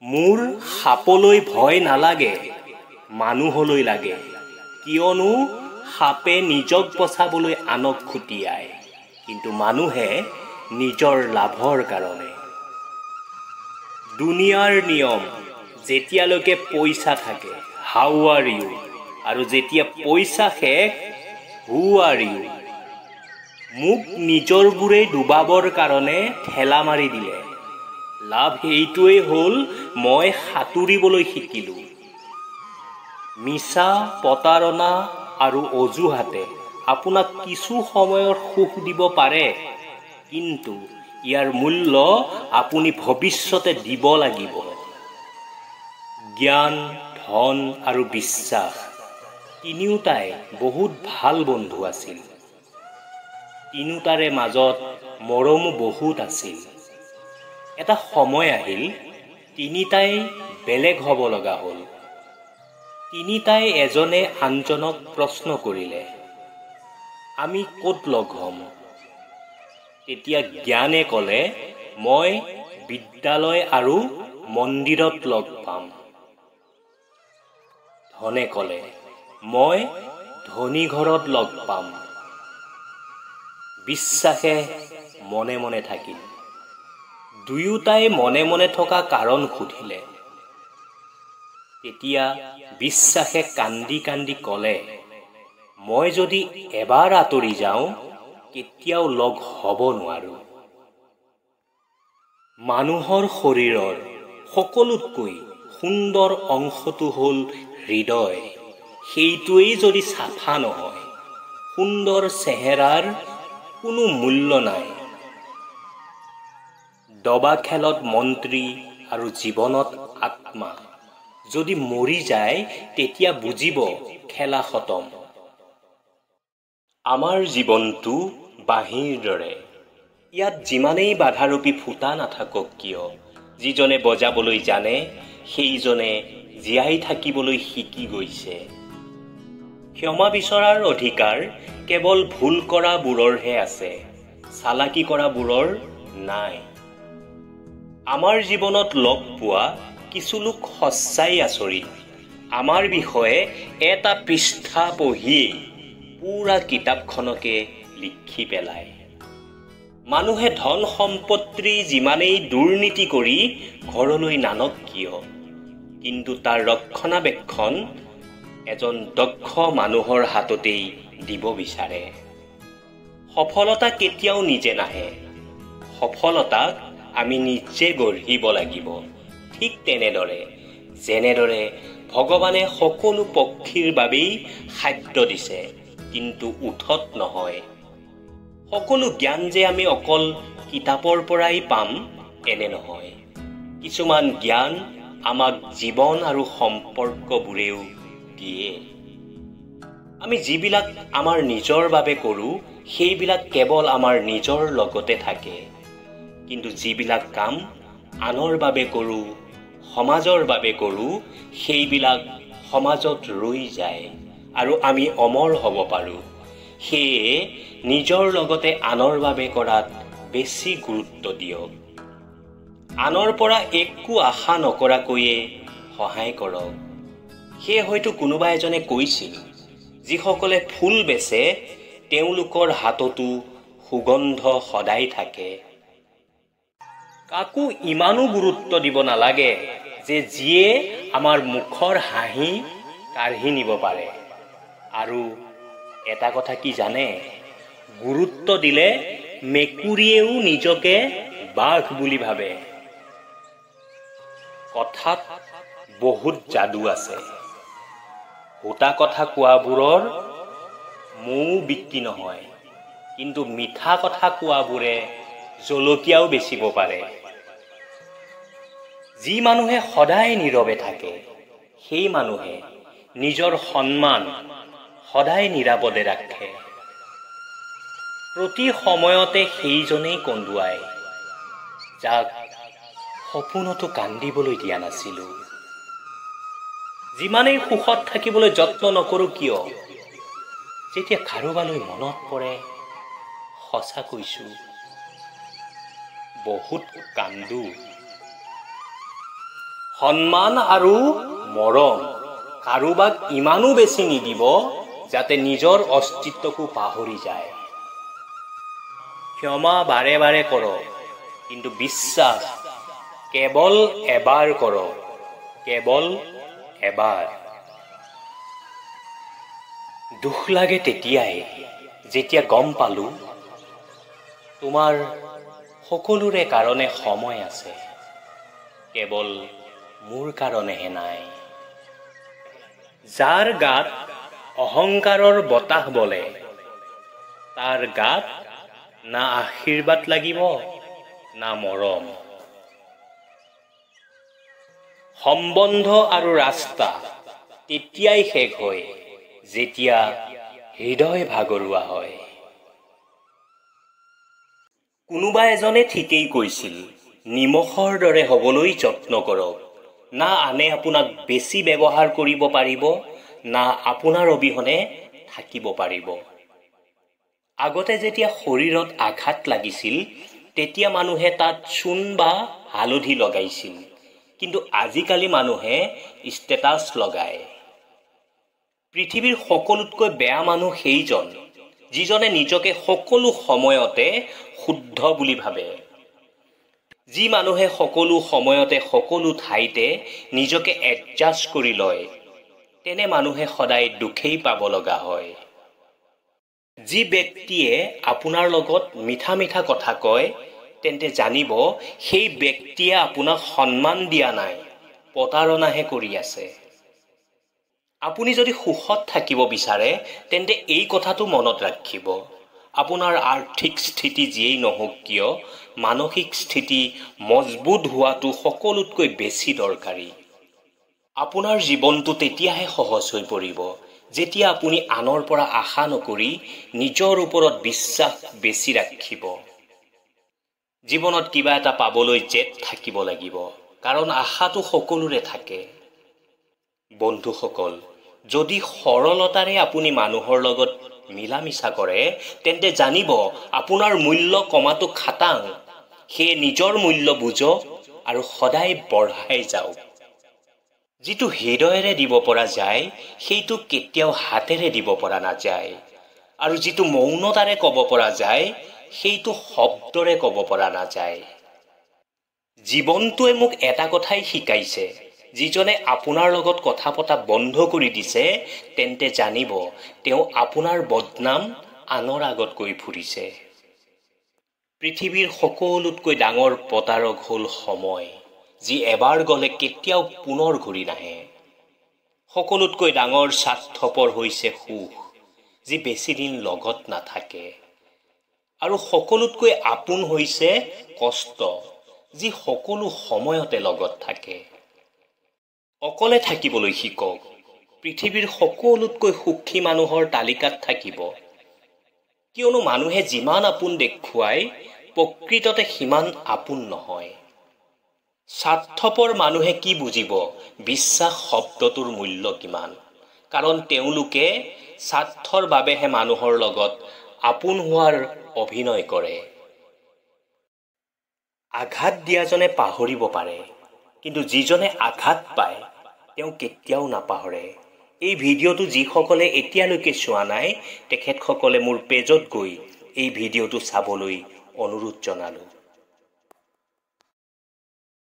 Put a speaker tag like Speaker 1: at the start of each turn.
Speaker 1: মোৰ সাপলৈ ভয় নালাগে, মানুহলৈ লাগে, কিয়নো সাপে নিজক বচাবলৈ আনক খুটিয়ায়, কিন্তু মানুহে নিজৰ লাভৰ কাৰণে। দুনিয়াৰ নিয়ম, যেতিয়ালৈকে পইচা থাকে হাউ আৰ ইউ, আৰু যেতিয়া পইচা শেষ হু আৰ ইউ। মোক নিজৰবোৰে ডুবাবৰ কাৰণে ঠেলা মাৰি দিলে। লাভ এইটোৱেই হ'ল মই সাঁতুৰিবলৈ শিকিলোঁ। মিছা, প্ৰতাৰণা আৰু অজুহাতে আপোনাক কিছু সময়ৰ সুখ দিব পাৰে, কিন্তু ইয়াৰ মূল্য আপুনি ভৱিষ্যতে দিব লাগিব। জ্ঞান, ধন আৰু বিশ্বাস তিনিওটাই বহুত ভাল বন্ধু আছিল। তিনিওটাৰে মাজত মৰমো বহুত আছিল। এটা সময় আহিল, তিনিটাই বেলেগ হ'ব লগা হ'ল। তিনিটাই এজনে আনজনক প্ৰশ্ন কৰিলে, আমি ক'ত লগ হ'ম? তেতিয়া জ্ঞানে ক'লে, মই বিদ্যালয় আৰু মন্দিৰত লগ পাম। ধনে ক'লে, মই ধনী ঘৰত লগ পাম। বিশ্বাসে মনে মনে থাকিল। দুয়োটাই মনে মনে থকা কাৰণ সুধিলে। তেতিয়া বিশ্বাসে কান্দি কান্দি ক'লে, মই যদি এবাৰ আঁতৰি যাওঁ কেতিয়াও লগ হ'ব নোৱাৰো। মানুহৰ শৰীৰৰ সকলোতকৈ সুন্দৰ অংশটো হ'ল হৃদয়। সেইটোৱেই যদি চাফা নহয়, সুন্দৰ চেহেৰাৰ কোনো মূল্য নাই। দবা খেলত মন্ত্ৰী আৰু জীৱনত আত্মা। যদি মৰি যায় তেতিয়া বুজিব খেলা খতম। আমাৰ জীৱনটো বাঁহীৰ দৰে। ইয়াত যিমানেই বাধাৰূপী ফুটা নাথাকক কিয়, যিজনে বজাবলৈ জানে সেইজনে জীয়াই থাকিবলৈ শিকি গৈছে। ক্ষমা বিচৰাৰ অধিকাৰ কেৱল ভুল কৰাবোৰৰহে আছে, চালাকি কৰাবোৰৰ নাই। আমাৰ জীৱনত লগ পোৱা কিছু লোক সঁচাই আচৰিত। আমাৰ বিষয়ে এটা পৃষ্ঠা পঢ়িয়েই পুৰা কিতাপখনকে লিখি পেলায়। মানুহে ধন সম্পত্তি যিমানেই দুৰ্নীতি কৰি ঘৰলৈ নানক কিয়, কিন্তু তাৰ ৰক্ষণাবেক্ষণ এজন দক্ষ মানুহৰ হাততেই দিব বিচাৰে। সফলতা কেতিয়াও নিজে নাহে, সফলতাক আমি নিজে গঢ়িব লাগিব। ঠিক তেনেদৰে যেনেদৰে ভগৱানে সকলো পক্ষীৰ বাবেই খাদ্য দিছে, কিন্তু উঠত নহয়। সকলো জ্ঞান যে আমি অকল কিতাপৰ পৰাই পাম এনে নহয়। কিছুমান জ্ঞান আমাক জীৱন আৰু সম্পৰ্কবোৰেও দিয়ে। আমি যিবিলাক আমাৰ নিজৰ বাবে কৰোঁ সেইবিলাক কেৱল আমাৰ নিজৰ লগতে থাকে, কিন্তু যিবিলাক কাম আনৰ বাবে কৰোঁ, সমাজৰ বাবে কৰোঁ, সেইবিলাক সমাজত ৰৈ যায় আৰু আমি অমৰ হ'ব পাৰোঁ। সেয়ে নিজৰ লগতে আনৰ বাবে কৰাত বেছি গুৰুত্ব দিয়ক। আনৰ পৰা একো আশা নকৰাকৈয়ে সহায় কৰক। সেয়ে হয়তো কোনোবা এজনে কৈছিল, যিসকলে ফুল বেচে তেওঁলোকৰ হাততো সুগন্ধ সদায় থাকে। কাকো ইমানো গুৰুত্ব দিব নালাগে যে যিয়ে আমাৰ মুখৰ হাঁহি কাঢ়ি নিব পাৰে। আৰু এটা কথা কি জানে, গুৰুত্ব দিলে মেকুৰীয়েও নিজকে বাঘ বুলি ভাবে। কথাত বহুত যাদু আছে। সূতা কথা কোৱাবোৰৰ মৌ বিক্ৰী নহয়, কিন্তু মিঠা কথা কোৱাবোৰে জলকীয়াও বেচিব পাৰে। যি মানুহে সদায় নীৰৱে থাকে, সেই মানুহে নিজৰ সন্মান সদায় নিৰাপদে ৰাখে। প্ৰতি সময়তে সেইজনেই কন্দুৱায়, যাক সপোনতো কান্দিবলৈ দিয়া নাছিলোঁ। যিমানেই সুখত থাকিবলৈ যত্ন নকৰোঁ কিয়, যেতিয়া কাৰোবালৈ মনত পৰে সঁচা কৈছোঁ বহুত কান্দো। সন্মান আৰু মৰম কাৰোবাক ইমানো বেছি নিদিব যাতে নিজৰ অস্তিত্বকো পাহৰি যায়। ক্ষমা বাৰে বাৰে কৰক, কিন্তু বিশ্বাস কেৱল এবাৰ কৰক, কেৱল এবাৰ। দুখ লাগে তেতিয়াই যেতিয়া গম পালো তোমাৰ সকলোৰে কাৰণে সময় আছে, কেৱল মোৰ কাৰণেহে নাই। যাৰ গাত অহংকাৰৰ বতাহ বলে তাৰ গাত না আশীৰ্বাদ লাগিব না মৰম। সম্বন্ধ আৰু ৰাস্তা তেতিয়াই শেষ হয় যেতিয়া হৃদয় ভাগৰুৱা হয়। কোনোবা এজনে ঠিকেই কৈছিল, নিমখৰ দৰে হ'বলৈ যত্ন কৰক। না আনে আপোনাক বেছি ব্যৱহাৰ কৰিব পাৰিব, না আপোনাৰ অবিহনে থাকিব পাৰিব। আগতে যেতিয়া শৰীৰত আঘাত লাগিছিল তেতিয়া মানুহে তাত চূণ বা হালধি লগাইছিল, কিন্তু আজিকালি মানুহে ষ্টেটাছ লগায়। পৃথিৱীৰ সকলোতকৈ বেয়া মানুহ সেইজন যিজনে নিজকে সকলো সময়তে শুদ্ধ বুলি ভাবে। যি মানুহে সকলো সময়তে সকলো ঠাইতে নিজকে এডজাষ্ট কৰি লয়, তেনে মানুহে সদায় দুখেই পাব লগা হয়। যি ব্যক্তিয়ে আপোনাৰ লগত মিঠা মিঠা কথা কয় তেন্তে জানিব সেই ব্যক্তিয়ে আপোনাক সন্মান দিয়া নাই, প্ৰতাৰণাহে কৰি আছে। আপুনি যদি সুখত থাকিব বিচাৰে তেন্তে এই কথাটো মনত ৰাখিব, আপোনাৰ আৰ্থিক স্থিতি যিয়েই নহওক কিয় মানসিক স্থিতি মজবুত হোৱাটো সকলোতকৈ বেছি দৰকাৰী। আপোনাৰ জীৱনটো তেতিয়াহে সহজ হৈ পৰিব যেতিয়া আপুনি আনৰ পৰা আশা নকৰি নিজৰ ওপৰত বিশ্বাস বেছি ৰাখিব। জীৱনত কিবা এটা পাবলৈ জেদ থাকিব লাগিব, কাৰণ আশাটো সকলোৰে থাকে। বন্ধুসকল, যদি সৰলতাৰে আপুনি মানুহৰ লগত মিলা মিছা কৰে তেন্তে জানিব আপোনাৰ মূল্য কমাটো খাটাং। সেয়ে নিজৰ মূল্য বুজক আৰু সদায় বঢ়াই যাওক। যিটো হৃদয়েৰে দিব পৰা যায় সেইটো কেতিয়াও হাতেৰে দিব পৰা নাযায়, আৰু যিটো মৌনতাৰে ক'ব পৰা যায় সেইটো শব্দৰে ক'ব পৰা নাযায়। জীৱনটোৱে মোক এটা কথাই শিকাইছে, যিজনে আপোনাৰ লগত কথা পতা বন্ধ কৰি দিছে তেন্তে জানিব তেওঁ আপোনাৰ বদনাম আনৰ আগত কৈ ফুৰিছে। পৃথিৱীৰ সকলোতকৈ ডাঙৰ প্ৰতাৰক হ'ল সময়, যি এবাৰ গ'লে কেতিয়াও পুনৰ ঘূৰি নাহে। সকলোতকৈ ডাঙৰ স্বাৰ্থপৰ হৈছে সুখ, যি বেছি দিন লগত নাথাকে। আৰু সকলোতকৈ আপোন হৈছে কষ্ট, যি সকলো সময়তে লগত থাকে। অকলে থাকিবলৈ শিকক, পৃথিৱীৰ সকলোতকৈ সুখী মানুহৰ তালিকাত থাকিব। কিয়নো মানুহে যিমান আপোন দেখুৱায় প্ৰকৃততে সিমান আপোন নহয়। স্বাৰ্থপৰ মানুহে কি বুজিব বিশ্বাস শব্দটোৰ মূল্য কিমান, কাৰণ তেওঁলোকে স্বাৰ্থৰ বাবেহে মানুহৰ লগত আপোন হোৱাৰ অভিনয় কৰে। আঘাত দিয়াজনে পাহৰিব পাৰে, কিন্তু যিজনে আঘাত পায় তেওঁ কেতিয়াও নাপাহৰে। এই ভিডিঅ'টো যিসকলে এতিয়ালৈকে চোৱা নাই তেখেতসকলে মোৰ পেজত গৈ এই ভিডিঅ'টো চাবলৈ অনুৰোধ জনালোঁ।